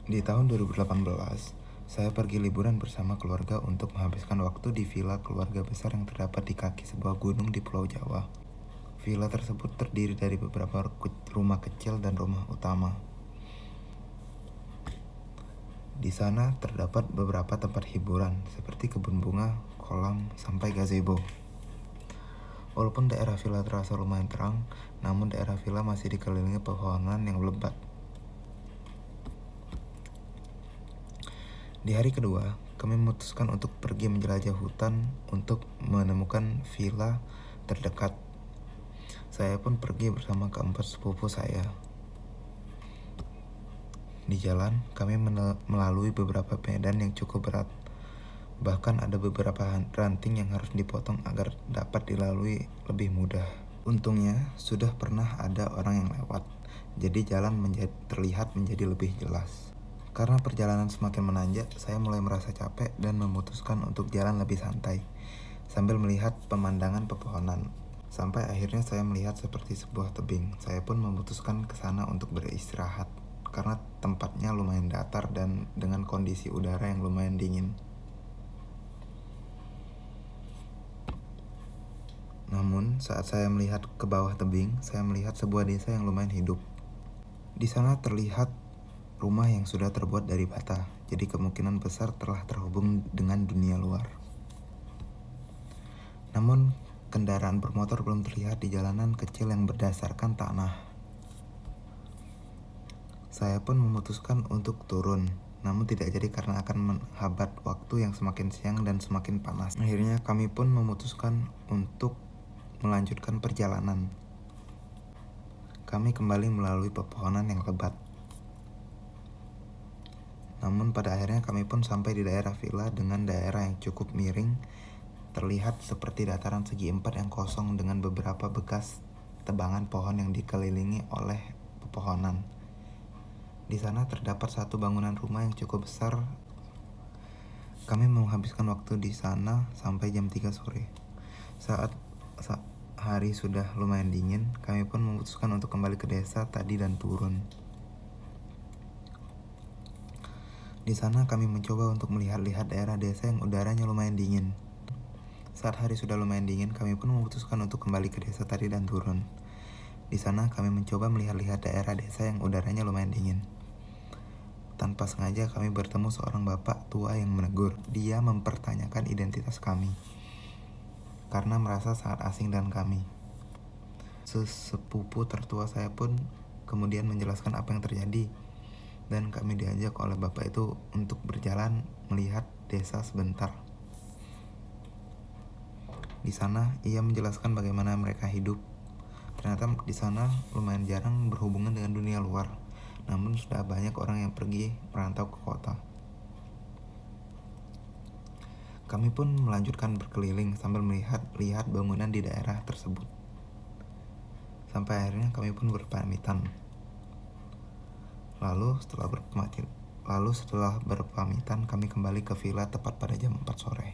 Di tahun 2018, saya pergi liburan bersama keluarga untuk menghabiskan waktu di villa keluarga besar yang terdapat di kaki sebuah gunung di Pulau Jawa. Villa tersebut terdiri dari beberapa rumah kecil dan rumah utama. Di sana terdapat beberapa tempat hiburan seperti kebun bunga, kolam, sampai gazebo. Walaupun daerah villa terasa lumayan terang, namun daerah villa masih dikelilingi pepohonan yang lebat. Di hari kedua, kami memutuskan untuk pergi menjelajah hutan untuk menemukan villa terdekat. Saya pun pergi bersama keempat sepupu saya. Di jalan, kami melalui beberapa medan yang cukup berat. Bahkan ada beberapa ranting yang harus dipotong agar dapat dilalui lebih mudah. Untungnya, sudah pernah ada orang yang lewat, jadi jalan terlihat menjadi lebih jelas. Karena perjalanan semakin menanjak, saya mulai merasa capek dan memutuskan untuk jalan lebih santai, sambil melihat pemandangan pepohonan. Sampai akhirnya saya melihat seperti sebuah tebing. Saya pun memutuskan ke sana untuk beristirahat, karena tempatnya lumayan datar dan dengan kondisi udara yang lumayan dingin. Namun, saat saya melihat ke bawah tebing, saya melihat sebuah desa yang lumayan hidup. Di sana terlihat rumah yang sudah terbuat dari bata, jadi kemungkinan besar telah terhubung dengan dunia luar. Namun, kendaraan bermotor belum terlihat di jalanan kecil yang berdasarkan tanah. Saya pun memutuskan untuk turun, namun tidak jadi karena akan menghambat waktu yang semakin siang dan semakin panas. Akhirnya kami pun memutuskan untuk melanjutkan perjalanan. Kami kembali melalui pepohonan yang lebat. Namun pada akhirnya kami pun sampai di daerah villa dengan daerah yang cukup miring, terlihat seperti dataran segi empat yang kosong dengan beberapa bekas tebangan pohon yang dikelilingi oleh pepohonan. Di sana terdapat satu bangunan rumah yang cukup besar. Kami menghabiskan waktu di sana sampai jam 3 sore. Saat hari sudah lumayan dingin, kami pun memutuskan untuk kembali ke desa tadi dan turun. Di sana kami mencoba untuk melihat-lihat daerah desa yang udaranya lumayan dingin. Saat hari sudah lumayan dingin, kami pun memutuskan untuk kembali ke desa tadi dan turun. Di sana kami mencoba melihat-lihat daerah desa yang udaranya lumayan dingin. Tanpa sengaja kami bertemu seorang bapak tua yang menegur. Dia mempertanyakan identitas kami karena merasa sangat asing dengan kami. Sesepupu tertua saya pun kemudian menjelaskan apa yang terjadi, dan kami diajak oleh bapak itu untuk berjalan melihat desa sebentar. Di sana ia menjelaskan bagaimana mereka hidup. Ternyata di sana lumayan jarang berhubungan dengan dunia luar, namun sudah banyak orang yang pergi merantau ke kota. Kami pun melanjutkan berkeliling sambil melihat bangunan di daerah tersebut. Sampai akhirnya kami pun berpamitan. Lalu setelah berpamitan kami kembali ke villa tepat pada jam 4 sore.